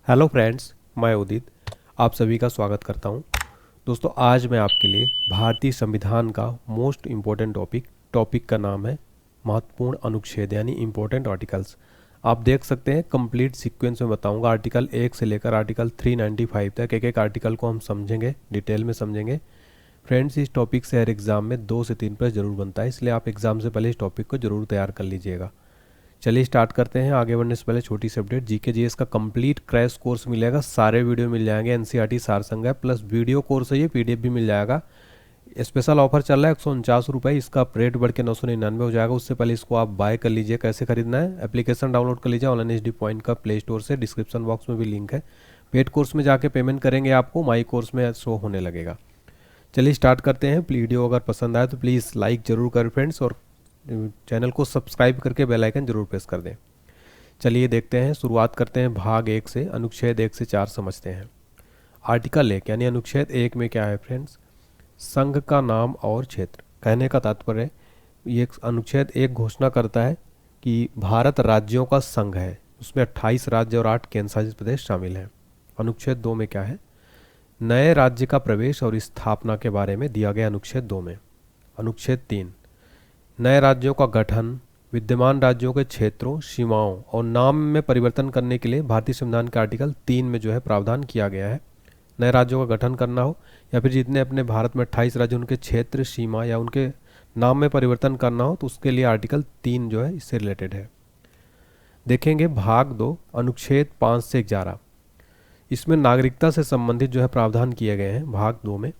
Hello friends, मैं उदित आप सभी का स्वागत करता हूं। दोस्तों, आज मैं आपके लिए भारतीय संविधान का मोस्ट इम्पोर्टेंट टॉपिक का नाम है महत्वपूर्ण अनुच्छेद यानी इम्पोर्टेंट आर्टिकल्स। आप देख सकते हैं कंप्लीट सीक्वेंस में बताऊंगा। आर्टिकल 1 से लेकर आर्टिकल 395 तक एक एक आर्टिकल को हम समझेंगे, डिटेल में समझेंगे। फ्रेंड्स, इस टॉपिक से हर एग्ज़ाम में 2 से 3 प्रश्न जरूर बनता है, इसलिए आप एग्ज़ाम से पहले इस टॉपिक को जरूर तैयार कर लीजिएगा। चलिए स्टार्ट करते हैं। आगे बढ़ने से पहले छोटी सी अपडेट, जीके जीएस का कंप्लीट क्रैश कोर्स मिलेगा, सारे वीडियो मिल जाएंगे, एनसीईआरटी सार संग्रह प्लस वीडियो कोर्स है, ये पीडीएफ भी मिल जाएगा। स्पेशल ऑफर चल रहा है 149 इसका रेट बढ़ के 999 हो जाएगा। उससे पहले इसको आप बाय कर लीजिए। कैसे खरीदना है, एप्लीकेशन डाउनलोड कर लीजिए ऑनलाइन एचडी पॉइंट का प्ले स्टोर से, डिस्क्रिप्शन बॉक्स में भी लिंक है। पेड कोर्स में जाके पेमेंट करेंगे, आपको माई कोर्स में शो होने लगेगा। चलिए स्टार्ट करते हैं। वीडियो अगर पसंद आए तो प्लीज़ लाइक जरूर करें फ्रेंड्स, और चैनल को सब्सक्राइब करके बेल आइकन जरूर प्रेस कर दें। चलिए देखते हैं, शुरुआत करते हैं भाग 1 से, अनुच्छेद 1 से 4 समझते हैं। आर्टिकल 1 यानी अनुच्छेद 1 में क्या है फ्रेंड्स, संघ का नाम और क्षेत्र। कहने का तात्पर्य, ये अनुच्छेद 1 घोषणा करता है कि भारत राज्यों का संघ है, उसमें 28 राज्य और 8 केंद्र शासित प्रदेश शामिल हैं। अनुच्छेद 2 में क्या है, नए राज्य का प्रवेश और स्थापना के बारे में दिया गया अनुच्छेद 2 में। अनुच्छेद 3 नए राज्यों का गठन, विद्यमान राज्यों के क्षेत्रों, सीमाओं और नाम में परिवर्तन करने के लिए भारतीय संविधान के आर्टिकल 3 में जो है प्रावधान किया गया है। नए राज्यों का गठन करना हो या फिर जितने अपने भारत में 28 राज्य उनके क्षेत्र, सीमा या उनके नाम में परिवर्तन करना हो तो उसके लिए आर्टिकल 3 जो है इससे रिलेटेड है। देखेंगे भाग 2 अनुच्छेद 5 से 11, इसमें नागरिकता से संबंधित जो है प्रावधान किए गए हैं। भाग 2 में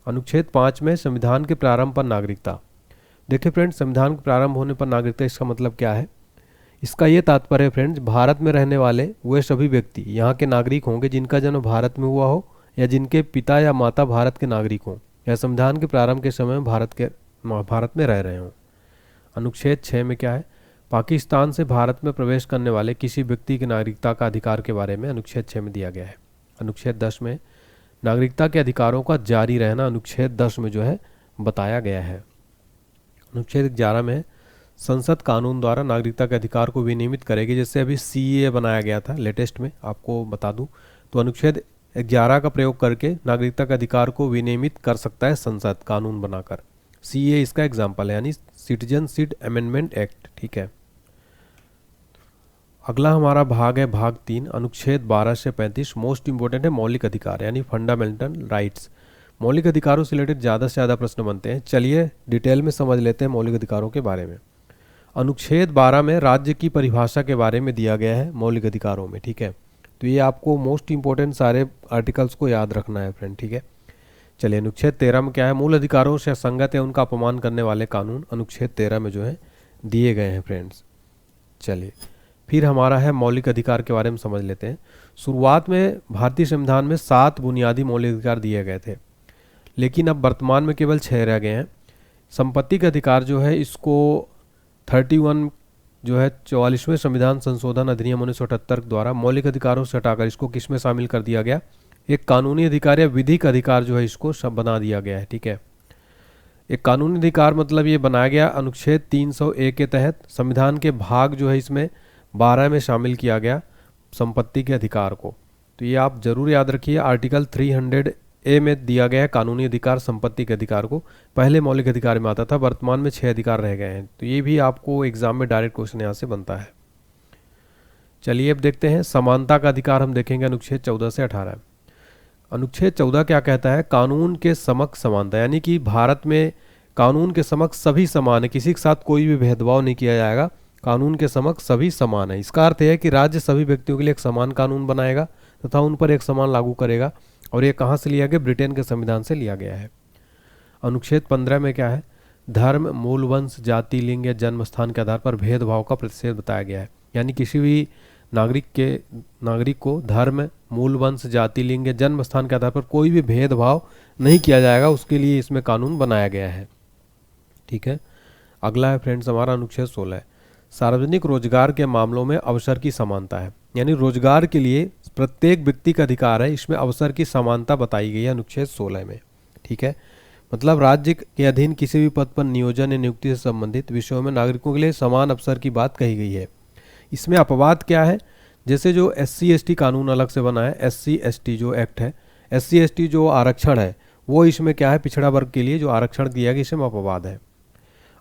अनुच्छेद 5 में संविधान के प्रारंभ पर नागरिकता। देखिए फ्रेंड्स, संविधान के प्रारंभ होने पर नागरिकता, इसका मतलब क्या है, इसका ये तात्पर्य है फ्रेंड्स, भारत में रहने वाले वे सभी व्यक्ति यहाँ के नागरिक होंगे जिनका जन्म भारत में हुआ हो या जिनके पिता या माता भारत के नागरिक हों या संविधान के प्रारंभ के समय भारत में रह रहे हों। अनुच्छेद 6 में क्या है, पाकिस्तान से भारत में प्रवेश करने वाले किसी व्यक्ति की नागरिकता का अधिकार के बारे में अनुच्छेद 6 में दिया गया है। अनुच्छेद 10 में नागरिकता के अधिकारों का जारी रहना अनुच्छेद 10 में जो है बताया गया है। अनुच्छेद 11 में संसद कानून द्वारा नागरिकता के अधिकार को विनियमित करेगी, जैसे अभी सीएए बनाया गया था लेटेस्ट में, आपको बता दूं तो अनुच्छेद 11 का प्रयोग करके नागरिकता के अधिकार को विनियमित कर सकता है संसद कानून बनाकर। सीएए इसका एग्जाम्पल है, यानी सिटीजनशिप अमेंडमेंट एक्ट। ठीक है, अगला हमारा भाग है भाग 3 अनुच्छेद 12 से 35, मोस्ट इंपोर्टेंट है मौलिक अधिकार यानी फंडामेंटल राइट्स। मौलिक अधिकारों से रिलेटेड ज़्यादा से ज़्यादा प्रश्न बनते हैं। चलिए डिटेल में समझ लेते हैं मौलिक अधिकारों के बारे में। अनुच्छेद 12 में राज्य की परिभाषा के बारे में दिया गया है मौलिक अधिकारों में। ठीक है, तो ये आपको मोस्ट इंपॉर्टेंट सारे आर्टिकल्स को याद रखना है फ्रेंड। ठीक है, चलिए अनुच्छेद 13 में क्या है, मूल अधिकारों से असंगत या उनका अपमान करने वाले कानून अनुच्छेद 13 में जो है दिए गए हैं फ्रेंड्स। चलिए फिर हमारा है मौलिक अधिकार के बारे में समझ लेते हैं। शुरुआत में भारतीय संविधान में 7 बुनियादी मौलिक अधिकार दिए गए थे, लेकिन अब वर्तमान में केवल 6 रह गए हैं। संपत्ति का अधिकार जो है इसको 31 जो है 44वें संविधान संशोधन अधिनियम 1978 द्वारा मौलिक अधिकारों से हटाकर इसको किस में शामिल कर दिया गया, एक कानूनी अधिकार या विधिक अधिकार जो है इसको सब बना दिया गया है। ठीक है, एक कानूनी अधिकार मतलब ये बनाया गया अनुच्छेद 301 के तहत। संविधान के भाग जो है इसमें 12 में शामिल किया गया संपत्ति के अधिकार को, तो ये आप जरूर याद रखिए। आर्टिकल 300A में दिया गया है कानूनी अधिकार संपत्ति के अधिकार को, पहले मौलिक अधिकार में आता था, वर्तमान में 6 अधिकार रह गए हैं। तो ये भी आपको एग्जाम में डायरेक्ट क्वेश्चन यहाँ से बनता है। चलिए अब देखते हैं समानता का अधिकार, हम देखेंगे अनुच्छेद 14 से 18। अनुच्छेद 14 क्या कहता है, कानून के समक्ष समानता, यानी कि भारत में कानून के समक्ष सभी समान है, किसी के साथ कोई भी भेदभाव नहीं किया जाएगा, कानून के समक्ष सभी समान है। इसका अर्थ है कि राज्य सभी व्यक्तियों के लिए एक समान कानून बनाएगा तथा उन पर एक समान लागू करेगा, और ये कहाँ से लिया गया, ब्रिटेन के संविधान से लिया गया है। अनुच्छेद 15 में क्या है, धर्म, मूल वंश, जाति, लिंग या जन्म स्थान के आधार पर भेदभाव का प्रतिषेध बताया गया है, यानी किसी भी नागरिक को धर्म, मूल वंश, जाति, लिंग या जन्म स्थान के आधार पर कोई भी भेदभाव नहीं किया जाएगा, उसके लिए इसमें कानून बनाया गया है। ठीक है, अगला है फ्रेंड्स हमारा अनुच्छेद 16, सार्वजनिक रोजगार के मामलों में अवसर की समानता है, यानी रोजगार के लिए प्रत्येक व्यक्ति का अधिकार है, इसमें अवसर की समानता बताई गई है अनुच्छेद 16 में। ठीक है, मतलब राज्य के अधीन किसी भी पद पर नियोजन या नियुक्ति से संबंधित विषयों में नागरिकों के लिए समान अवसर की बात कही गई है। इसमें अपवाद क्या है, जैसे जो SC ST कानून अलग से बना है, SC ST जो एक्ट है, SC ST जो आरक्षण है वो इसमें क्या है, पिछड़ा वर्ग के लिए जो आरक्षण दिया गया इसमें अपवाद है।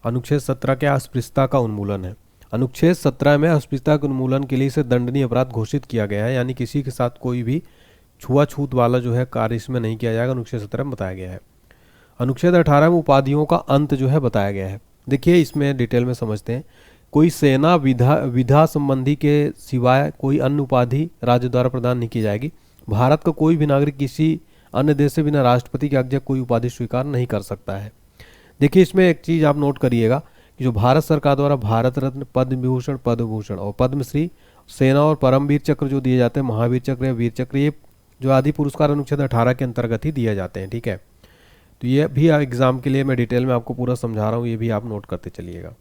अनुच्छेद 17 क्या, अस्पृश्यता का उन्मूलन है। अनुच्छेद 17 में अस्पृश्यता के उन्मूलन के लिए इसे दंडनीय अपराध घोषित किया गया है, यानी किसी के साथ कोई भी छुआछूत वाला जो है कार्य इसमें नहीं किया जाएगा, अनुच्छेद 17 में बताया गया है। अनुच्छेद 18 में उपाधियों का अंत जो है बताया गया है। देखिए इसमें डिटेल में समझते हैं। कोई सेना विधा संबंधी के सिवाय कोई अन्य उपाधि राज्य द्वारा प्रदान नहीं की जाएगी। भारत का कोई भी नागरिक किसी अन्य देश से बिना राष्ट्रपति की आज्ञा कोई उपाधि स्वीकार नहीं कर सकता है। देखिए इसमें एक चीज़ आप नोट करिएगा कि जो भारत सरकार द्वारा भारत रत्न, पद्म विभूषण, पद्म भूषण और पद्मश्री, सेना और परमवीर चक्र जो दिए जाते हैं, महावीर चक्र या वीर चक्र, ये जो आदि पुरस्कार अनुच्छेद 18 के अंतर्गत ही दिए जाते हैं। ठीक है, तो ये भी एग्जाम के लिए मैं डिटेल में आपको पूरा समझा रहा हूँ, ये भी आप नोट करते चलिएगा।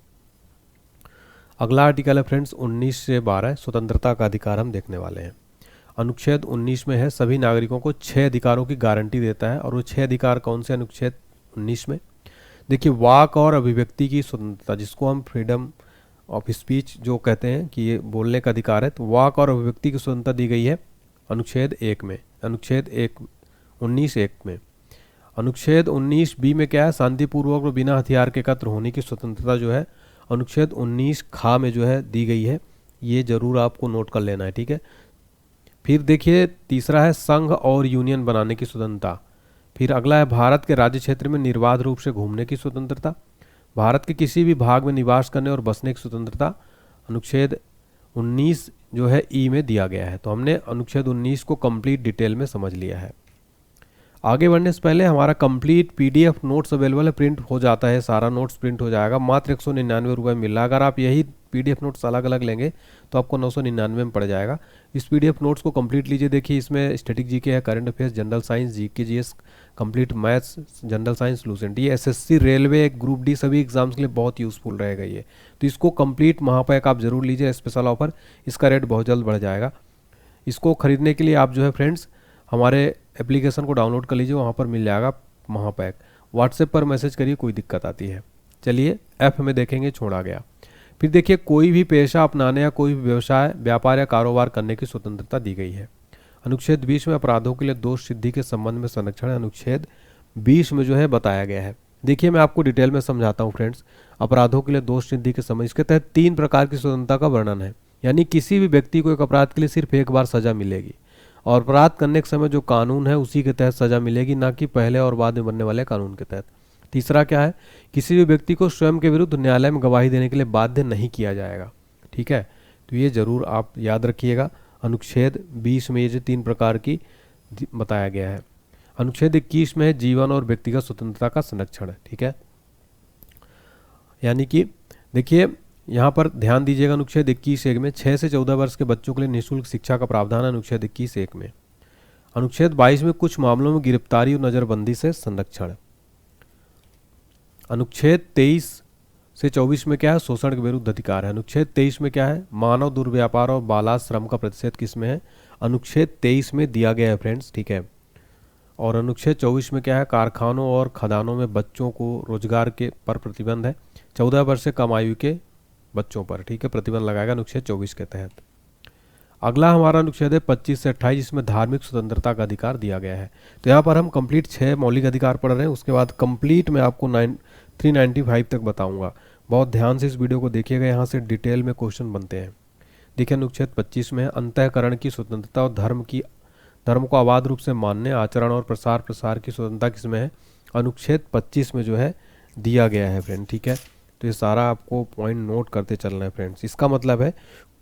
अगला आर्टिकल है फ्रेंड्स 19 से 12, स्वतंत्रता का अधिकार हम देखने वाले हैं। अनुच्छेद 19 में है सभी नागरिकों को 6 अधिकारों की गारंटी देता है, और वो 6 अधिकार कौन से, अनुच्छेद 19 में देखिए वाक और अभिव्यक्ति की स्वतंत्रता, जिसको हम फ्रीडम ऑफ स्पीच जो कहते हैं कि ये बोलने का अधिकार है, तो वाक और अभिव्यक्ति की स्वतंत्रता दी गई है अनुच्छेद 1 में, अनुच्छेद 19(1) में। अनुच्छेद 19(b) में क्या है, शांतिपूर्वक और बिना हथियार के एकत्र होने की स्वतंत्रता जो है अनुच्छेद 19(ख) में जो है दी गई है, ये जरूर आपको नोट कर लेना है। ठीक है, फिर देखिए तीसरा है संघ और यूनियन बनाने की स्वतंत्रता। फिर अगला है भारत के राज्य क्षेत्र में निर्बाध रूप से घूमने की स्वतंत्रता, भारत के किसी भी भाग में निवास करने और बसने की स्वतंत्रता अनुच्छेद 19 जो है ई में दिया गया है। तो हमने अनुच्छेद 19 को कंप्लीट डिटेल में समझ लिया है। आगे बढ़ने से पहले हमारा कंप्लीट PDF नोट्स अवेलेबल है, प्रिंट हो जाता है, सारा नोट्स प्रिंट हो जाएगा, मात्र 199 रुपये मिल रहा है। अगर आप यही PDF नोट्स अलग अलग लेंगे तो आपको 999 में पड़ जाएगा। इस PDF नोट्स को कंप्लीट लीजिए। देखिए इसमें स्टैटिक GK है, current affairs, general science, GK GS, complete maths, general science, Lucent, ये SSC, रेलवे, ग्रुप D सभी एग्जाम्स के लिए बहुत यूजफुल रहेगा ये। तो इसको कंप्लीट महापैक आप जरूर लीजिए, स्पेशल ऑफर, इसका रेट बहुत जल्द बढ़ जाएगा। इसको खरीदने के लिए आप जो है फ्रेंड्स हमारे एप्लीकेशन को डाउनलोड कर लीजिए, वहाँ पर मिल जाएगा महापैक। व्हाट्सएप पर मैसेज करिए कोई दिक्कत आती है। चलिए F में देखेंगे, छोड़ा गया। फिर देखिए कोई भी पेशा अपनाने या कोई भी व्यवसाय, व्यापार या कारोबार करने की स्वतंत्रता दी गई है। अनुच्छेद 20 में अपराधों के लिए दोष सिद्धि के संबंध में संरक्षण अनुच्छेद 20 में जो है बताया गया है। देखिए मैं आपको डिटेल में समझाता हूँ फ्रेंड्स। अपराधों के लिए दोष सिद्धि के संबंध, इसके तहत 3 प्रकार की स्वतंत्रता का वर्णन है, यानी किसी भी व्यक्ति को एक अपराध के लिए सिर्फ एक बार सजा मिलेगी, और अपराध करने के समय जो कानून है उसी के तहत सजा मिलेगी, ना कि पहले और बाद में बनने वाले कानून के तहत। तीसरा क्या है, किसी भी व्यक्ति को स्वयं के विरुद्ध न्यायालय में गवाही देने के लिए बाध्य नहीं किया जाएगा। ठीक है, तो ये जरूर आप याद रखिएगा। अनुच्छेद 20 में ये जो 3 प्रकार की बताया गया है। अनुच्छेद 21 में है जीवन और व्यक्तिगत स्वतंत्रता का संरक्षण। ठीक है, यानी कि देखिए यहाँ पर ध्यान दीजिएगा, अनुच्छेद 21(1) में 6 से 14 वर्ष के बच्चों के लिए निःशुल्क शिक्षा का प्रावधान है, अनुच्छेद 21(1) में। अनुच्छेद 22 में कुछ मामलों में गिरफ्तारी और नजरबंदी से संरक्षण। अनुच्छेद 23 से 24 में क्या है, शोषण के विरुद्ध अधिकार है। अनुच्छेद 23 में क्या है, मानव दुर्व्यापार और बालाश्रम का प्रतिषेध किस में है, अनुच्छेद 23 में दिया गया है फ्रेंड्स। ठीक है, और अनुच्छेद 24 में क्या है, कारखानों और खदानों में बच्चों को रोजगार के पर प्रतिबंध है, 14 वर्ष से कम आयु के बच्चों पर। ठीक है, प्रतिबंध लगाएगा अनुच्छेद 24 के तहत। अगला हमारा अनुच्छेद है 25 से 28, जिसमें धार्मिक स्वतंत्रता का अधिकार दिया गया है। तो यहाँ पर हम कंप्लीट 6 मौलिक अधिकार पढ़ रहे हैं, उसके बाद कंप्लीट मैं आपको 395 तक बताऊंगा। बहुत ध्यान से इस वीडियो को देखिएगा, यहाँ से डिटेल में क्वेश्चन बनते हैं। देखिए अनुच्छेद 25 में अंतःकरण की स्वतंत्रता और धर्म को अबाध रूप से मानने, आचरण और प्रसार की स्वतंत्रता किसमें है, अनुच्छेद 25 में जो है दिया गया है फ्रेंड। ठीक है, तो ये सारा आपको पॉइंट नोट करते चलना है फ्रेंड्स। इसका मतलब है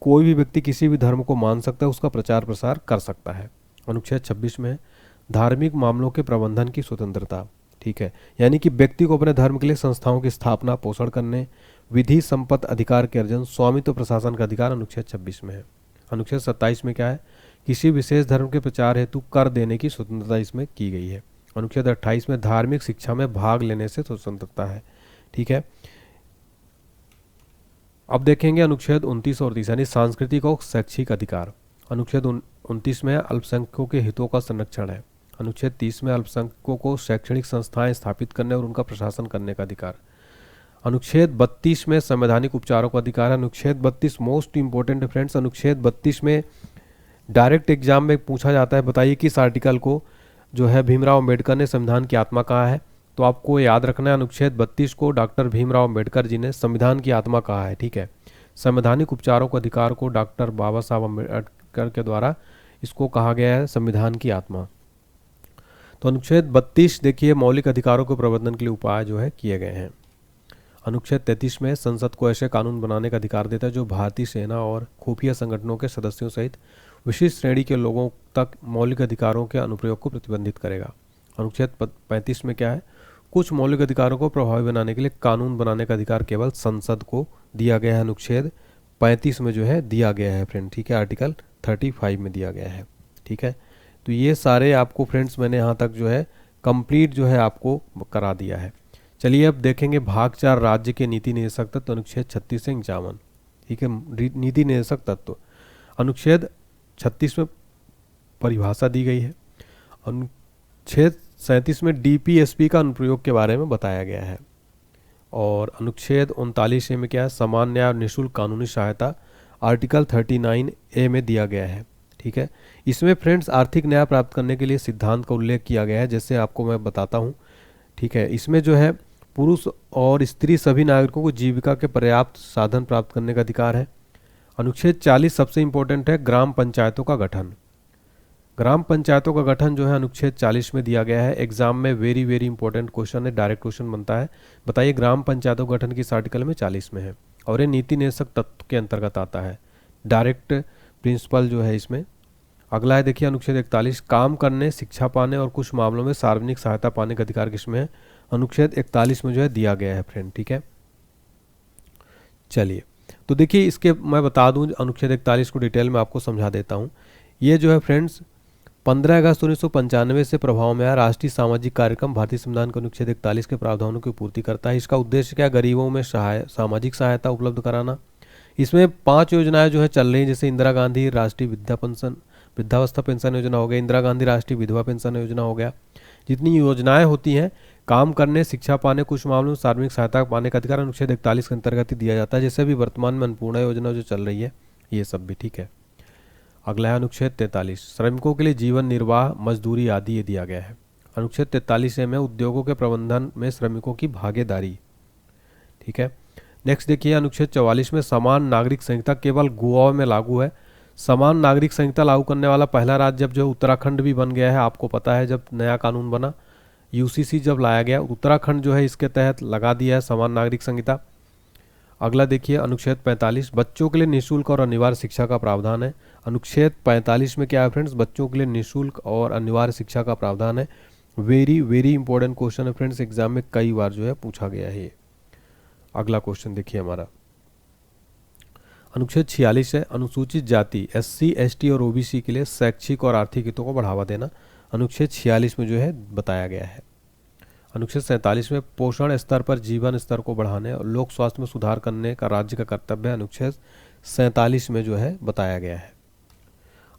कोई भी व्यक्ति किसी भी धर्म को मान सकता है, उसका प्रचार प्रसार कर सकता है। अनुच्छेद 26 में है धार्मिक मामलों के प्रबंधन की स्वतंत्रता। ठीक है, यानी कि व्यक्ति को अपने धर्म के लिए संस्थाओं की स्थापना, पोषण करने, विधि संपत्ति अधिकार के अर्जन, स्वामित्व प्रशासन का अधिकार अनुच्छेद 26 में है। अनुच्छेद 27 में क्या है, किसी विशेष धर्म के प्रचार हेतु कर देने की स्वतंत्रता इसमें की गई है। अनुच्छेद 28 में धार्मिक शिक्षा में भाग लेने से स्वतंत्रता है। ठीक है, अब देखेंगे अनुच्छेद 29 और 30, यानी सांस्कृतिक और शैक्षिक अधिकार। अनुच्छेद 29 में अल्पसंख्यकों के हितों का संरक्षण है। अनुच्छेद 30 में अल्पसंख्यकों को शैक्षणिक संस्थाएं स्थापित करने और उनका प्रशासन करने का अधिकार। अनुच्छेद 32 में संवैधानिक उपचारों का अधिकार है। अनुच्छेद 32 मोस्ट इंपोर्टेंट फ्रेंड्स, अनुच्छेद 32 में डायरेक्ट एग्जाम में पूछा जाता है, बताइए किस आर्टिकल को जो है भीमराव अंबेडकर ने संविधान की आत्मा कहा है। तो आपको याद रखना है अनुच्छेद 32 को डॉक्टर भीमराव अंबेडकर जी ने संविधान की आत्मा कहा है। ठीक है, संवैधानिक उपचारों के अधिकार को डॉक्टर बाबा साहब अम्बेडकर के द्वारा इसको कहा गया है संविधान की आत्मा। तो अनुच्छेद 32 देखिए मौलिक अधिकारों के प्रवर्धन के लिए उपाय जो है किए गए हैं। अनुच्छेद 33 में संसद को ऐसे कानून बनाने का अधिकार देता है जो भारतीय सेना और खुफिया संगठनों के सदस्यों सहित विशिष्ट श्रेणी के लोगों तक मौलिक अधिकारों के अनुप्रयोग को प्रतिबंधित करेगा। अनुच्छेद 35 में क्या है, कुछ मौलिक अधिकारों को प्रभावी बनाने के लिए कानून बनाने का अधिकार केवल संसद को दिया गया है। अनुच्छेद 35 में जो है दिया गया है फ्रेंड। ठीक है, आर्टिकल 35 में दिया गया है। ठीक है, तो ये सारे आपको फ्रेंड्स मैंने यहाँ तक जो है कंप्लीट जो है आपको करा दिया है। चलिए अब देखेंगे भाग 4 राज्य के नीति निर्देशक तत्व अनुच्छेद 36 से 51। ठीक है, नीति निर्देशक तत्व अनुच्छेद 36 में परिभाषा दी गई है। अनुच्छेद 37 में डीपीएसपी का अनुप्रयोग के बारे में बताया गया है। और अनुच्छेद 39 में क्या है, समान न्याय और निःशुल्क कानूनी सहायता आर्टिकल 39A में दिया गया है। ठीक है, इसमें फ्रेंड्स आर्थिक न्याय प्राप्त करने के लिए सिद्धांत का उल्लेख किया गया है, जैसे आपको मैं बताता हूँ। ठीक है, इसमें जो है पुरुष और स्त्री सभी नागरिकों को जीविका के पर्याप्त साधन प्राप्त करने का अधिकार है। अनुच्छेद 40 सबसे इंपॉर्टेंट है, ग्राम पंचायतों का गठन। ग्राम पंचायतों का गठन जो है अनुच्छेद 40 में दिया गया है। एग्जाम में वेरी वेरी इंपॉर्टेंट क्वेश्चन है, डायरेक्ट क्वेश्चन बनता है। बताइए ग्राम पंचायतों का गठन किस आर्टिकल में 40 में है, और ये नीति निर्देशक तत्व के अंतर्गत आता है। डायरेक्ट प्रिंसिपल जो है इसमें। अगला है देखिए अनुच्छेद 41, काम करने, शिक्षा पाने और कुछ मामलों में सार्वजनिक सहायता पाने का अधिकार किसमें है। अनुच्छेद 41 में जो है दिया गया है फ्रेंड। ठीक है, चलिए तो देखिए इसके मैं बता दूं अनुच्छेद 41 को डिटेल में आपको समझा देता हूं। ये जो है फ्रेंड्स 15 अगस्त 1995 से प्रभाव में आया राष्ट्रीय सामाजिक कार्यक्रम भारतीय संविधान के अनुच्छेद 41 के प्रावधानों की पूर्ति करता है। इसका उद्देश्य क्या, गरीबों में सामाजिक सहायता उपलब्ध कराना। इसमें 5 योजनाएं जो है चल रही हैं, जैसे इंदिरा गांधी राष्ट्रीय वृद्धावस्था पेंशन योजना हो गया, इंदिरा गांधी राष्ट्रीय विधवा पेंशन योजना हो गया। जितनी योजनाएं होती हैं, काम करने, शिक्षा पाने, कुछ मामलों में सार्वजनिक सहायता पाने का अधिकार अनुच्छेद 41 के अंतर्गत ही दिया जाता है, जैसे भी वर्तमान में अन्नपूर्णा योजना जो चल रही है ये सब भी। ठीक है, अगला है अनुच्छेद 43, श्रमिकों के लिए जीवन निर्वाह, मजदूरी आदि ये दिया गया है। अनुच्छेद 43 में उद्योगों के प्रबंधन में श्रमिकों की भागीदारी। ठीक है, नेक्स्ट देखिए अनुच्छेद 44 में समान नागरिक संहिता केवल गोवा में लागू है। समान नागरिक संहिता लागू करने वाला पहला राज्य जब जो उत्तराखंड भी बन गया है, आपको पता है जब नया कानून बना यूसीसी जब लाया गया, उत्तराखंड जो है इसके तहत लगा दिया है समान नागरिक संहिता। अगला देखिए अनुच्छेद 45, बच्चों के लिए निःशुल्क और अनिवार्य शिक्षा का प्रावधान है। अनुच्छेद 45 में क्या है फ्रेंड्स, बच्चों के लिए निःशुल्क और अनिवार्य शिक्षा का प्रावधान है। वेरी वेरी इंपॉर्टेंट क्वेश्चन है फ्रेंड्स, एग्जाम में कई बार जो है पूछा गया है। अगला क्वेश्चन देखिए हमारा अनुच्छेद 46 है, अनुसूचित जाति SC ST और OBC के लिए शैक्षिक और आर्थिक हितों को बढ़ावा देना। अनुच्छेद 46 में जो है बताया गया है। अनुच्छेद 47 में पोषण स्तर पर जीवन स्तर को बढ़ाने और लोक स्वास्थ्य में सुधार करने का राज्य का कर्तव्य है। अनुच्छेद 47 में जो है बताया गया है।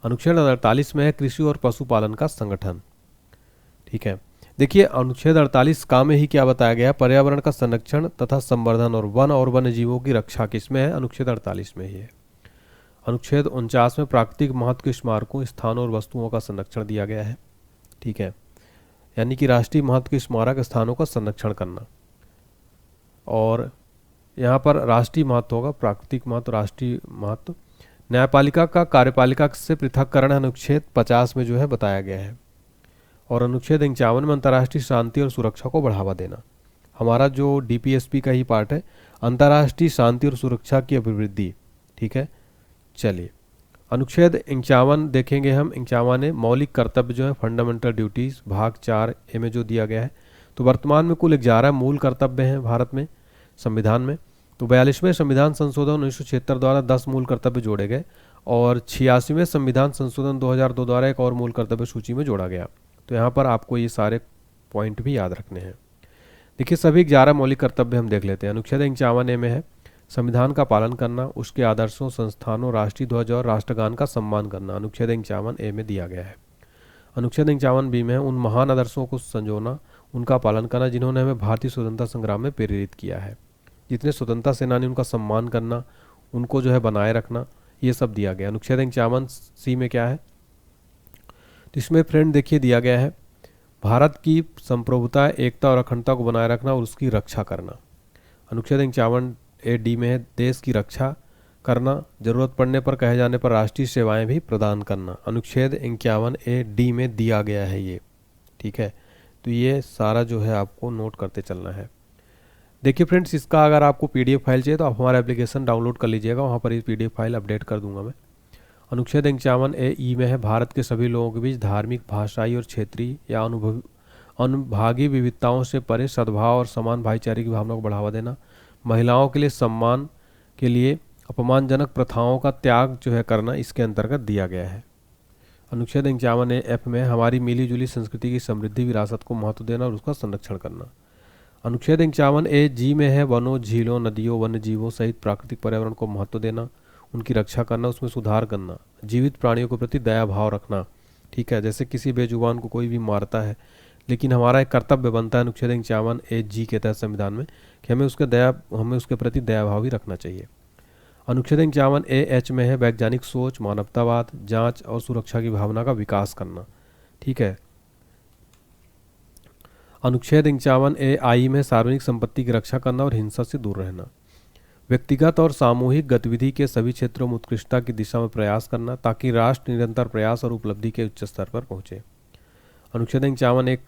अनुच्छेद 48 में है कृषि और पशुपालन का संगठन। ठीक है, देखिए अनुच्छेद 48 का में ही क्या बताया गया है, पर्यावरण का संरक्षण तथा संवर्धन और वन्य जीवों की रक्षा किसमें है, अनुच्छेद 48 में ही है। अनुच्छेद 49 में प्राकृतिक महत्व के स्मारकों, स्थानों और वस्तुओं का संरक्षण दिया गया है। ठीक है, यानी कि राष्ट्रीय महत्व के स्मारक स्थानों का संरक्षण करना। और यहाँ पर राष्ट्रीय महत्व होगा, प्राकृतिक महत्व, राष्ट्रीय महत्व। न्यायपालिका का कार्यपालिका से पृथककरण अनुच्छेद 50 में जो है बताया गया है। और अनुच्छेद 51 में अंतर्राष्ट्रीय शांति और सुरक्षा को बढ़ावा देना। हमारा जो डीपीएसपी का ही पार्ट है, अंतर्राष्ट्रीय शांति और सुरक्षा की अभिवृद्धि। ठीक है, चलिए अनुच्छेद 51 देखेंगे हम। 51 है मौलिक कर्तव्य जो है फंडामेंटल ड्यूटीज, भाग 4A में जो दिया गया है। तो वर्तमान में कुल 11 मूल कर्तव्य हैं भारत में संविधान में। तो 42वें संविधान संशोधन 1976 द्वारा 10 मूल कर्तव्य जोड़े गए और 86वें संविधान संशोधन 2002 द्वारा एक और मूल कर्तव्य सूची में जोड़ा गया। तो यहाँ पर आपको ये सारे पॉइंट भी याद रखने हैं। देखिए सभी 11 मौलिक कर्तव्य हम देख लेते हैं। अनुच्छेद 51A में है संविधान का पालन करना, उसके आदर्शों, संस्थानों, राष्ट्रीय ध्वज और राष्ट्रगान का सम्मान करना। अनुच्छेद 51A में दिया गया है। अनुच्छेद 51B में है उन महान आदर्शों को संजोना, उनका पालन करना जिन्होंने हमें भारतीय स्वतंत्रता संग्राम में प्रेरित किया है। जितने स्वतंत्रता सेनानी उनका सम्मान करना, उनको जो है बनाए रखना। ये सब दिया गया। अनुच्छेद 51 सी में क्या है, तो इसमें फ्रेंड देखिए दिया गया है भारत की संप्रभुता, एकता और अखंडता को बनाए रखना और उसकी रक्षा करना। अनुच्छेद 51 ए डी में है देश की रक्षा करना, जरूरत पड़ने पर कहे जाने पर राष्ट्रीय सेवाएं भी प्रदान करना। अनुच्छेद 51 ए डी में दिया गया है ये, ठीक है। तो ये सारा जो है आपको नोट करते चलना है। देखिए फ्रेंड्स, इसका अगर आपको पीडीएफ फाइल चाहिए तो आप हमारा एप्लीकेशन डाउनलोड कर लीजिएगा, वहाँ पर ये पीडीएफ फाइल अपडेट कर दूंगा मैं। अनुच्छेद 51 ए ई में है भारत के सभी लोगों के बीच धार्मिक, भाषाई और क्षेत्रीय या अनुभागीय विविधताओं से परे सद्भाव और समान भाईचारे की भावना को बढ़ावा देना। महिलाओं के लिए सम्मान के लिए अपमानजनक प्रथाओं का त्याग जो है करना इसके अंतर्गत दिया गया है। अनुच्छेद 51 एफ में हमारी मिली जुली संस्कृति की समृद्धि विरासत को महत्व देना और उसका संरक्षण करना। अनुच्छेद 51 ए जी में है वनों, झीलों, नदियों, वन्य जीवों सहित प्राकृतिक पर्यावरण को महत्व देना, उनकी रक्षा करना, उसमें सुधार करना, जीवित प्राणियों के प्रति दया भाव रखना, ठीक है। जैसे किसी बेजुबान को कोई भी मारता है, लेकिन हमारा एक कर्तव्य बनता है अनुच्छेद 51 ए जी के तहत संविधान में कि हमें उसके प्रति दया भाव भी रखना चाहिए। अनुच्छेद 51 ए एच में है वैज्ञानिक सोच, मानवतावाद, जांच और सुरक्षा की भावना का विकास करना, ठीक है। अनुच्छेद 51 ए आई में सार्वजनिक संपत्ति की रक्षा करना और हिंसा से दूर रहना। व्यक्तिगत और सामूहिक गतिविधि के सभी क्षेत्रों में उत्कृष्टता की दिशा में प्रयास करना ताकि राष्ट्र निरंतर प्रयास और उपलब्धि के उच्च स्तर पर पहुंचे। अनुच्छेद 51 एक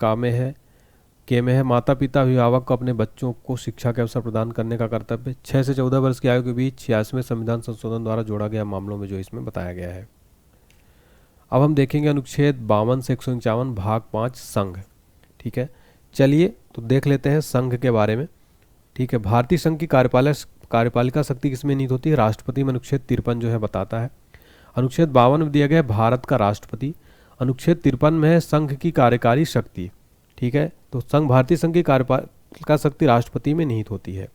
के में है माता पिता अभिभावक को अपने बच्चों को शिक्षा के अवसर प्रदान करने का कर्तव्य। 6 से 14 वर्ष की आयु के बीच 86वें संविधान संशोधन द्वारा जोड़ा गया मामलों में जो इसमें बताया गया है। अब हम देखेंगे अनुच्छेद 52 से 151 भाग 5 संघ, ठीक है। चलिए तो देख लेते हैं संघ के बारे में, ठीक है। भारतीय संघ की कार्यपालिका शक्ति किसमें निहित होती है, राष्ट्रपति में। अनुच्छेद 53 जो है बताता है। अनुच्छेद 52 में दिया गया है भारत का राष्ट्रपति। अनुच्छेद 53 में है संघ की कार्यकारी शक्ति, ठीक है। तो भारतीय संघ की कार्यपालिका शक्ति राष्ट्रपति में निहित होती है।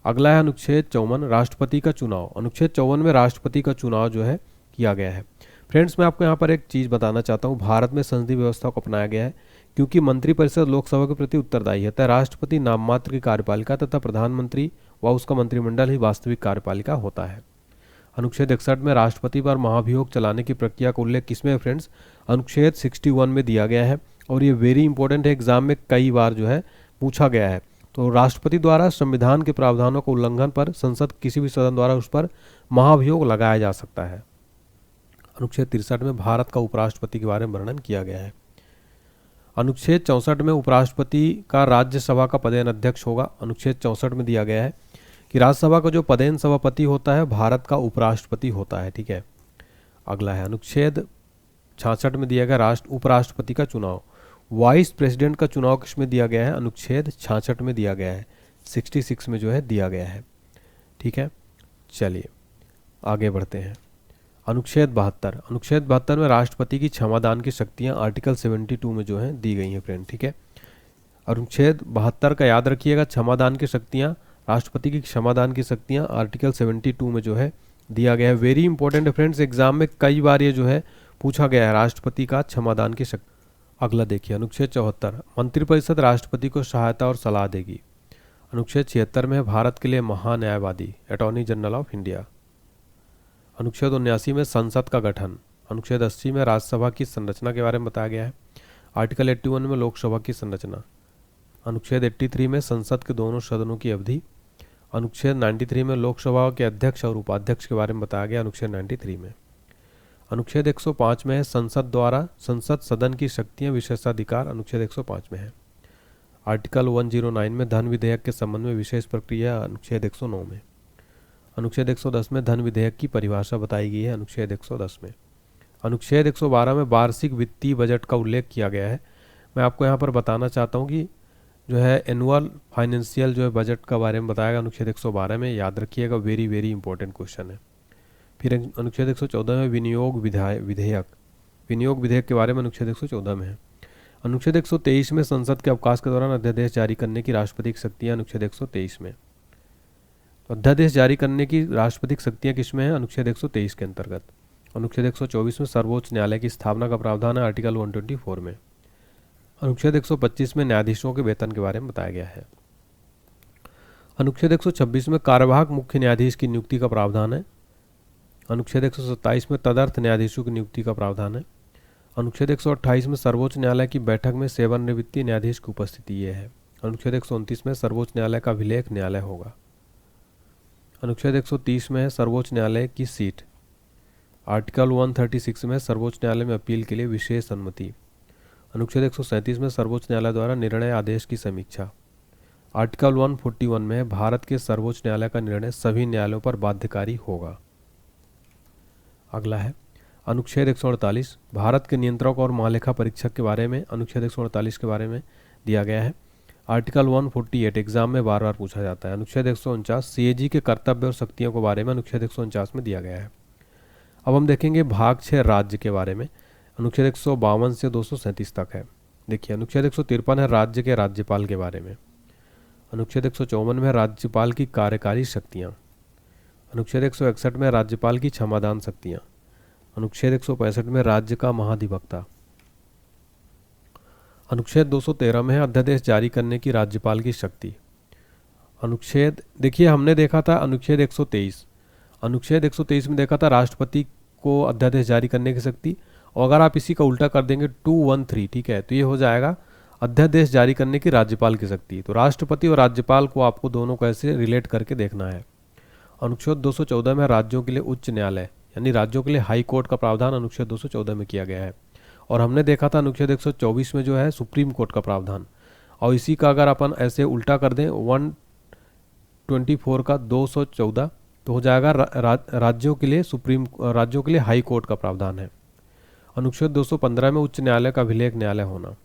अगला है अनुच्छेद 54 राष्ट्रपति का चुनाव। अनुच्छेद 54 में राष्ट्रपति का चुनाव जो है किया गया है। फ्रेंड्स, मैं आपको यहाँ पर एक चीज़ बताना चाहता हूँ, भारत में संसदीय व्यवस्था को अपनाया गया है क्योंकि मंत्रिपरिषद लोकसभा के प्रति उत्तरदायी है। राष्ट्रपति नाम मात्र की कार्यपालिका तथा प्रधानमंत्री व उसका मंत्रिमंडल ही वास्तविक कार्यपालिका होता है। अनुच्छेद 61 में राष्ट्रपति पर महाभियोग चलाने की प्रक्रिया का उल्लेख किसमें है फ्रेंड्स, अनुच्छेद 61 में दिया गया है और ये वेरी इंपॉर्टेंट है, एग्जाम में कई बार जो है पूछा गया है। तो राष्ट्रपति द्वारा संविधान के प्रावधानों के उल्लंघन पर संसद किसी भी सदन द्वारा उस पर महाभियोग लगाया जा सकता है। अनुच्छेद 63 में भारत का उपराष्ट्रपति के बारे में वर्णन किया गया है। अनुच्छेद 64 में उपराष्ट्रपति का राज्यसभा का पदेन अध्यक्ष होगा। अनुच्छेद 64 में दिया गया है कि राज्यसभा का जो पदेन सभापति होता है भारत का उपराष्ट्रपति होता है, ठीक है। अगला है अनुच्छेद 66 में दिया गया उपराष्ट्रपति का चुनाव। वाइस प्रेसिडेंट का चुनाव किसमें दिया गया है, अनुच्छेद 66 में दिया गया है, 66 में जो है दिया गया है, ठीक है। चलिए आगे बढ़ते हैं। अनुच्छेद 72, अनुच्छेद 72 में राष्ट्रपति की क्षमादान की शक्तियां आर्टिकल 72 में जो है दी गई हैं फ्रेंड, ठीक है। अनुच्छेद 72 का याद रखिएगा, क्षमादान की शक्तियां, राष्ट्रपति की क्षमादान की शक्तियां आर्टिकल 72 में जो है दिया गया है। वेरी इंपॉर्टेंट है फ्रेंड्स, एग्जाम में कई बार ये जो है पूछा गया है, राष्ट्रपति का क्षमादान की शक्ति। अगला देखिए अनुच्छेद 74, मंत्रिपरिषद राष्ट्रपति को सहायता और सलाह देगी। अनुच्छेद 76 में है भारत के लिए महान्यायवादी, अटॉर्नी जनरल ऑफ इंडिया। अनुच्छेद 79 में संसद का गठन। अनुच्छेद 80 में राज्यसभा की संरचना के बारे में बताया गया है। आर्टिकल 81 में लोकसभा की संरचना। अनुच्छेद 83 में संसद के दोनों सदनों की अवधि। अनुच्छेद 93 में लोकसभा के अध्यक्ष और उपाध्यक्ष के बारे में बताया गया अनुच्छेद 93 में। अनुच्छेद 105 में है संसद द्वारा संसद सदन की शक्तियां विशेषाधिकार, अनुच्छेद 105 में है। आर्टिकल 109 में धन विधेयक के संबंध में विशेष प्रक्रिया, अनुच्छेद 109 में। अनुच्छेद 110 में धन विधेयक की परिभाषा बताई गई है, अनुच्छेद 110 में। अनुच्छेद 112 में वार्षिक वित्तीय बजट का उल्लेख किया गया है। मैं आपको यहाँ पर बताना चाहता हूँ कि जो है एनुअल फाइनेंशियल जो है बजट का बारे में बताया अनुच्छेद 112 में, याद रखिएगा, वेरी वेरी इंपॉर्टेंट क्वेश्चन है। फिर अनुच्छेद 114 में विनियोग विधेयक के बारे में अनुच्छेद 114 में है। अनुच्छेद 123 में संसद के अवकाश के दौरान अध्यादेश जारी करने की राष्ट्रपति की शक्तियाँ, अनुच्छेद 123 में। तो अध्यादेश जारी करने की राष्ट्रपति की शक्तियाँ किसमें है, अनुच्छेद 123 के अंतर्गत। अनुच्छेद 124 में सर्वोच्च न्यायालय की स्थापना का प्रावधान है, आर्टिकल 124 में। अनुच्छेद 125 में न्यायाधीशों के वेतन के बारे में बताया गया है। अनुच्छेद 126 में कार्यवाहक मुख्य न्यायाधीश की नियुक्ति का प्रावधान है। अनुच्छेद 127 में तदर्थ न्यायाधीशों की नियुक्ति का प्रावधान है। अनुच्छेद 128 में सर्वोच्च न्यायालय की बैठक में सेवानिवृत्ति न्यायाधीश की उपस्थिति ये है। अनुच्छेद 129 में सर्वोच्च न्यायालय का अभिलेख न्यायालय होगा। अनुच्छेद 130 में है सर्वोच्च न्यायालय की सीट। आर्टिकल 136 में सर्वोच्च न्यायालय में अपील के लिए विशेष अनुमति। अनुच्छेद 137 में सर्वोच्च न्यायालय द्वारा निर्णय आदेश की समीक्षा। आर्टिकल 141 में भारत के सर्वोच्च न्यायालय का निर्णय सभी न्यायालयों पर बाध्यकारी होगा। अगला है अनुच्छेद 148 भारत के नियंत्रक और महालेखा परीक्षक के बारे में अनुच्छेद 148 के बारे में दिया गया है। आर्टिकल 148 एग्जाम में बार बार पूछा जाता है। अनुच्छेद 149 सीएजी के कर्तव्य और शक्तियों के बारे में अनुच्छेद 149 में दिया गया है। अब हम देखेंगे भाग 6 राज्य के बारे में। अनुच्छेद 152 से 237 तक है। देखिए अनुच्छेद 153 है राज्य के राज्यपाल के बारे में। अनुच्छेद 154 में राज्यपाल की कार्यकारी शक्तियाँ। अनुच्छेद 161 में राज्यपाल की क्षमादान शक्तियाँ। अनुच्छेद 165 में राज्य का महाधिवक्ता। अनुच्छेद 213 में है अध्यादेश जारी करने की राज्यपाल की शक्ति। अनुच्छेद देखिए हमने देखा था अनुच्छेद 123। अनुच्छेद 123 में देखा था राष्ट्रपति को अध्यादेश जारी करने की शक्ति, और अगर आप इसी का उल्टा कर देंगे 213, ठीक है, तो ये हो जाएगा अध्यादेश जारी करने की राज्यपाल की शक्ति। तो राष्ट्रपति और राज्यपाल को आपको दोनों को ऐसे रिलेट करके देखना है। अनुच्छेद 214 में राज्यों के लिए उच्च न्यायालय यानी राज्यों के लिए हाई कोर्ट का प्रावधान अनुच्छेद 214 में किया गया है। और हमने देखा था अनुच्छेद 124 में जो है सुप्रीम कोर्ट का प्रावधान, और इसी का अगर अपन ऐसे उल्टा कर दें 124 का 214 तो हो जाएगा राज्यों के लिए हाई कोर्ट का प्रावधान है। अनुच्छेद 215 में उच्च न्यायालय का अभिलेख न्यायालय होना।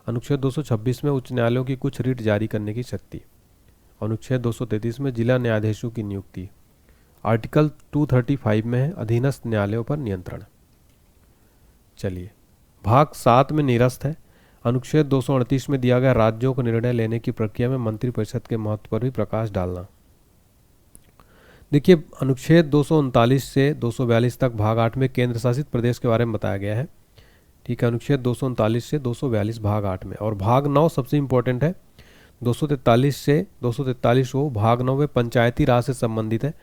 अनुच्छेद 226 में उच्च न्यायालयों की कुछ रिट जारी करने की शक्ति। अनुच्छेद 233 में जिला न्यायाधीशों की नियुक्ति। आर्टिकल 235 में है अधीनस्थ न्यायालयों पर नियंत्रण। चलिए भाग 7 में निरस्त है। अनुच्छेद 238 में दिया गया राज्यों को निर्णय लेने की प्रक्रिया में मंत्रिपरिषद के महत्व पर भी प्रकाश डालना। देखिए अनुच्छेद 239 से 242 तक भाग 8 में केंद्र शासित प्रदेश के बारे में बताया गया है। ठीक है, अनुच्छेद 239 से 242 भाग 8 में। और भाग 9 सबसे इंपॉर्टेंट है, 243 से 243 वो भाग 9 में पंचायती राज से संबंधित है।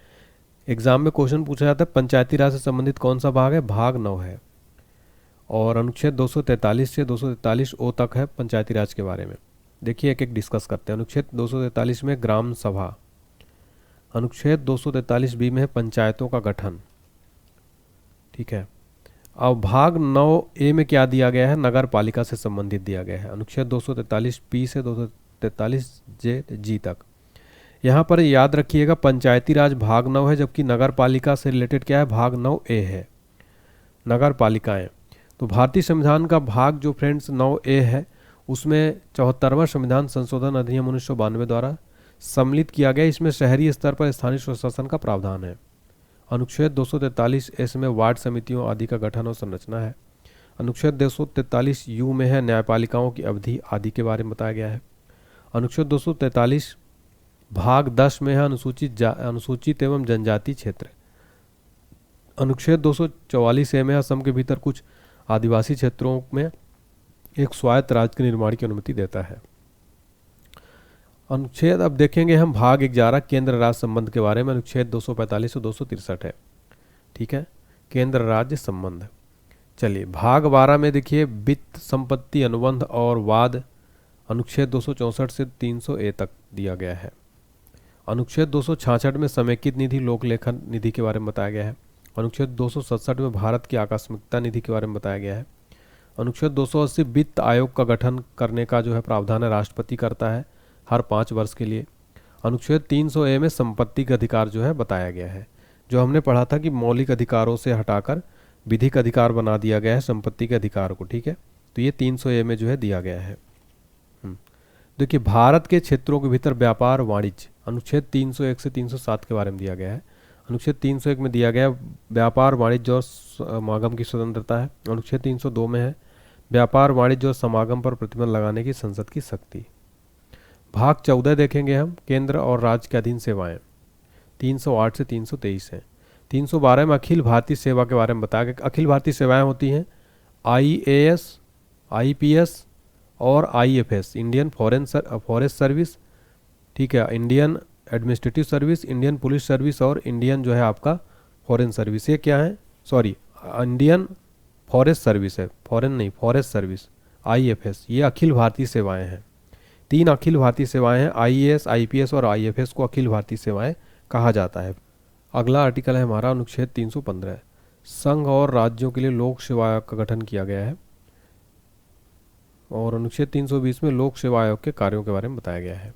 एग्जाम में क्वेश्चन पूछा जाता है पंचायती राज से संबंधित कौन सा भाग है, भाग 9 है। और अनुच्छेद 243 से 243 ओ तक है पंचायती राज के बारे में। देखिए एक एक डिस्कस करते हैं। अनुच्छेद 243 में ग्राम सभा। अनुच्छेद 243 बी में है पंचायतों का गठन। ठीक है, अब भाग 9 ए में क्या दिया गया है, नगर पालिका से संबंधित दिया गया है। अनुच्छेद 243 पी से 243 जे जी तक। यहाँ पर याद रखिएगा पंचायती राज भाग 9 है, जबकि नगर पालिका से रिलेटेड क्या है, भाग 9 ए है, नगर पालिकाएं। तो भारतीय संविधान का भाग जो फ्रेंड्स 9 ए है उसमें 74वां संविधान संशोधन अधिनियम 1992 द्वारा सम्मिलित किया गया। इसमें शहरी स्तर पर स्थानीय स्वशासन का प्रावधान है। अनुच्छेद 243 एस में वार्ड समितियों आदि का गठन और संरचना है। अनुच्छेद 243 यू में है न्यायपालिकाओं की अवधि आदि के बारे में बताया गया है। अनुच्छेद 243 भाग 10 में है अनुसूचित एवं जनजाति क्षेत्र। अनुच्छेद 244 ए में असम के भीतर कुछ आदिवासी क्षेत्रों में एक स्वायत्त राज्य के निर्माण की अनुमति देता है। अनुच्छेद अब देखेंगे हम भाग 11 केंद्र राज्य संबंध के बारे में। अनुच्छेद 245 से 263 है। ठीक है, केंद्र राज्य संबंध। चलिए भाग 12 में देखिए वित्त संपत्ति अनुबंध और वाद। अनुच्छेद 264 से 300 ए तक दिया गया है। अनुच्छेद 266 में समेकित निधि लोक लेखन निधि के बारे में बताया गया है। अनुच्छेद 267 में भारत की आकस्मिकता निधि के बारे में बताया गया है। अनुच्छेद 280 वित्त आयोग का गठन करने का जो है प्रावधान है, राष्ट्रपति करता है हर 5 वर्ष के लिए। अनुच्छेद 300 ए में संपत्ति का अधिकार जो है बताया गया है, जो हमने पढ़ा था कि मौलिक अधिकारों से हटाकर विधिक अधिकार बना दिया गया है संपत्ति के अधिकार को। ठीक है, तो ये 300 ए में जो है दिया गया है। देखिए भारत के क्षेत्रों के भीतर व्यापार वाणिज्य, अनुच्छेद 301 से 307 के बारे में दिया गया है। अनुच्छेद 301 में दिया गया व्यापार वाणिज्य और समागम की स्वतंत्रता है। अनुच्छेद 302 में है व्यापार वाणिज्य और समागम पर प्रतिबंध लगाने की संसद की शक्ति। भाग 14 देखेंगे हम केंद्र और राज्य के अधीन सेवाएं। 308 से 323 है। 312 में अखिल भारतीय सेवा के बारे में बताया गया। अखिल भारतीय सेवाएं होती हैं IAS, IPS और IFS, इंडियन फॉरेस्ट सर्विस। ठीक है, Indian administrative service, Indian police service और इंडियन जो है आपका फॉरेन सर्विस, ये क्या है, सॉरी इंडियन फॉरेस्ट सर्विस है, फॉरेन नहीं फॉरेस्ट सर्विस, IFS, ये अखिल भारतीय सेवाएं हैं। 3 अखिल भारतीय सेवाएं हैं, IAS, IPS और IFS को अखिल भारतीय सेवाएं कहा जाता है। अगला आर्टिकल है हमारा अनुच्छेद 315, संघ और राज्यों के लिए लोक सेवा आयोग का गठन किया गया है। और अनुच्छेद 320 में लोक सेवा आयोग के कार्यों के बारे में बताया गया है।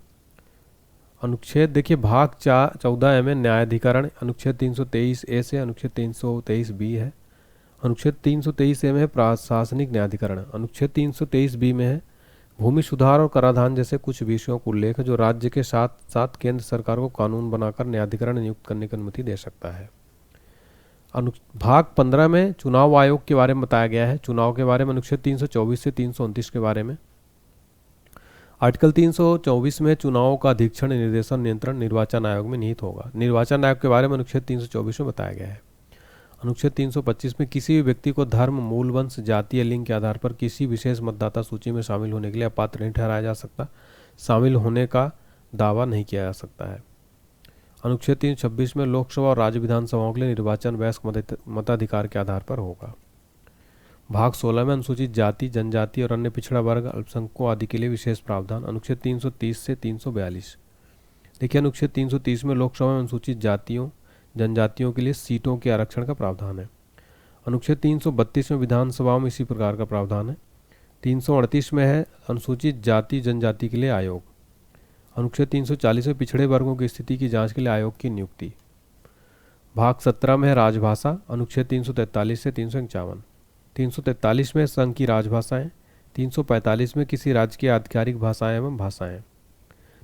अनुच्छेद देखिए भाग 14 में न्यायाधिकरण, अनुच्छेद 323A से अनुच्छेद 323B है। अनुच्छेद 323A में है प्रशासनिक न्यायाधिकरण, अनुच्छेद 323B में है भूमि सुधार और कराधान जैसे कुछ विषयों का उल्लेख है जो राज्य के साथ साथ केंद्र सरकार को कानून बनाकर न्यायाधिकरण नियुक्त करने की अनुमति दे सकता है। भाग 15 में चुनाव आयोग के बारे में बताया गया है, चुनाव के बारे में अनुच्छेद 324 से 329 के बारे में। आर्टिकल 324 में चुनाव का अधीक्षण निर्देशन नियंत्रण निर्वाचन आयोग में निहित होगा। निर्वाचन आयोग के बारे में अनुच्छेद 324 में बताया गया है। अनुच्छेद 325 में किसी भी व्यक्ति को धर्म, मूल वंश, जाति या लिंग के आधार पर किसी विशेष मतदाता सूची में शामिल होने के लिए अपात्र नहीं ठहराया जा सकता, शामिल होने का दावा नहीं किया जा सकता है। अनुच्छेद 326 में लोकसभा और राज्य विधानसभाओं के लिए निर्वाचन वयस्क मताधिकार के आधार पर होगा। भाग 16 में अनुसूचित जाति, जनजाति और अन्य पिछड़ा वर्ग, अल्पसंख्यकों आदि के लिए विशेष प्रावधान, अनुच्छेद 330 से 342। देखिए अनुच्छेद 330 में लोकसभा में अनुसूचित जातियों, जनजातियों के लिए सीटों के आरक्षण का प्रावधान है। अनुच्छेद 332 में विधानसभाओं में इसी प्रकार का प्रावधान है। 338 में है अनुसूचित जाति जनजाति के लिए आयोग। अनुच्छेद 340 में पिछड़े वर्गों की स्थिति की जांच के लिए आयोग की नियुक्ति। भाग 17 में है राजभाषा, अनुच्छेद 343 से 351। 343 में संघ की राजभाषाएं, 345 में किसी राज्य की आधिकारिक भाषाएं एवं भाषाएं,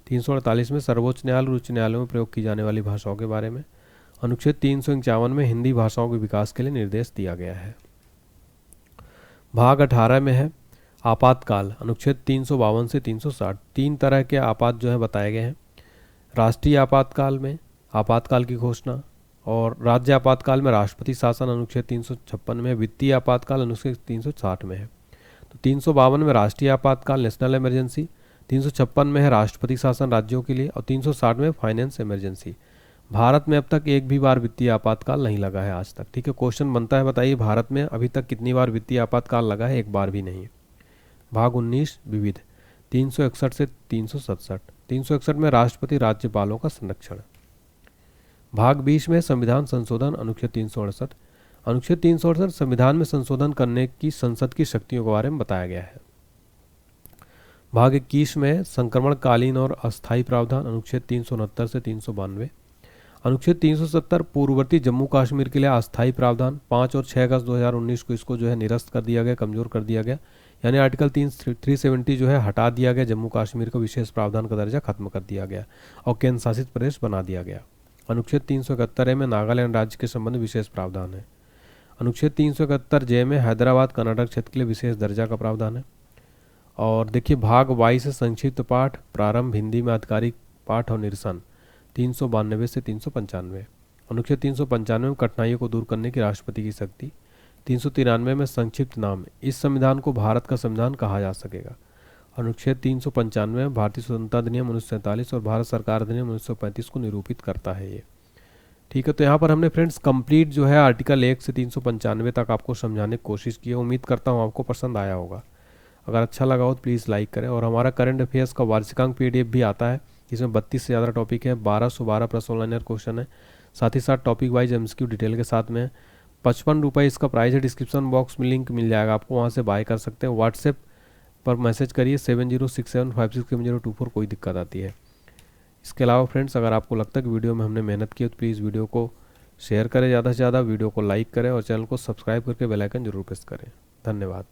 348 में सर्वोच्च न्यायालय और उच्च न्यायालयों में प्रयोग की जाने वाली भाषाओं के बारे में। अनुच्छेद 351 में हिंदी भाषाओं के विकास के लिए निर्देश दिया गया है। भाग 18 में है आपातकाल, अनुच्छेद 352 से 360। 3 तरह के आपात जो है बताए गए हैं। राष्ट्रीय आपातकाल में आपातकाल की घोषणा, और राज्य आपातकाल में राष्ट्रपति शासन अनुच्छेद 356 में, वित्तीय आपातकाल अनुच्छेद 360 में है। तो 352 में राष्ट्रीय आपातकाल नेशनल इमरजेंसी, 356 में है राष्ट्रपति शासन राज्यों के लिए, और 360 में फाइनेंस इमरजेंसी। भारत में अब तक एक भी बार वित्तीय आपातकाल नहीं लगा है आज तक। ठीक है, क्वेश्चन बनता है बताइए भारत में अभी तक कितनी बार वित्तीय आपातकाल लगा है? एक बार भी नहीं। भाग 19 विविध, 361 से 367। 361 में राष्ट्रपति राज्यपालों का संरक्षण। भाग 20 में संविधान संशोधन, अनुच्छेद 368। अनुच्छेद 368 संविधान में संशोधन करने की संसद की शक्तियों के बारे में बताया गया है। भाग 21 में संक्रमणकालीन और अस्थायी प्रावधान, अनुच्छेद 369 से 392। अनुच्छेद 370 पूर्ववर्ती जम्मू कश्मीर के लिए अस्थायी प्रावधान, 5 और 6 अगस्त 2019 को इसको जो है निरस्त कर दिया गया, कमजोर कर दिया गया। यानी आर्टिकल 370 जो है हटा दिया गया, जम्मू कश्मीर को विशेष प्रावधान का दर्जा खत्म कर दिया गया और केंद्र शासित प्रदेश बना दिया गया। अनुच्छेद 371 में नागालैंड राज्य के संबंध विशेष प्रावधान है। अनुच्छेद 371 में हैदराबाद कर्नाटक क्षेत्र के लिए विशेष दर्जा का प्रावधान है। और देखिए भाग 22 संक्षिप्त पाठ, प्रारंभ, हिंदी में आधिकारिक पाठ और निरसन, 392 से 395। अनुच्छेद 395 में कठिनाइयों को दूर करने की राष्ट्रपति की शक्ति। 393 में संक्षिप्त नाम, इस संविधान को भारत का संविधान कहा जा सकेगा। अनुच्छेद 395 में भारतीय स्वतंत्रता अधिनियम 1947 और भारत सरकार अधिनियम 1935 को निरूपित करता है ये। ठीक है, तो यहाँ पर हमने फ्रेंड्स कंप्लीट जो है आर्टिकल 1 से 395 तक आपको समझाने की कोशिश की है। उम्मीद करता हूँ आपको पसंद आया होगा। अगर अच्छा लगा हो तो प्लीज़ लाइक करें। और हमारा करंट अफेयर्स का वार्षिकांक PDF भी आता है, इसमें 32 से ज़्यादा टॉपिक है, 1212 प्लस ऑनलाइन ईयर क्वेश्चन है, साथ ही साथ टॉपिक वाइज MCQ डिटेल के साथ में। 55 रुपये इसका प्राइस है। डिस्क्रिप्शन बॉक्स में लिंक मिल जाएगा आपको, वहाँ से बाय कर सकते हैं। व्हाट्सएप पर मैसेज करिए 7067567024, कोई दिक्कत आती है। इसके अलावा फ्रेंड्स अगर आपको लगता है कि वीडियो में हमने मेहनत की है तो प्लीज़ वीडियो को शेयर करें ज़्यादा से ज़्यादा, वीडियो को लाइक करें और चैनल को सब्सक्राइब करके बेल आइकन जरूर प्रेस करें। धन्यवाद।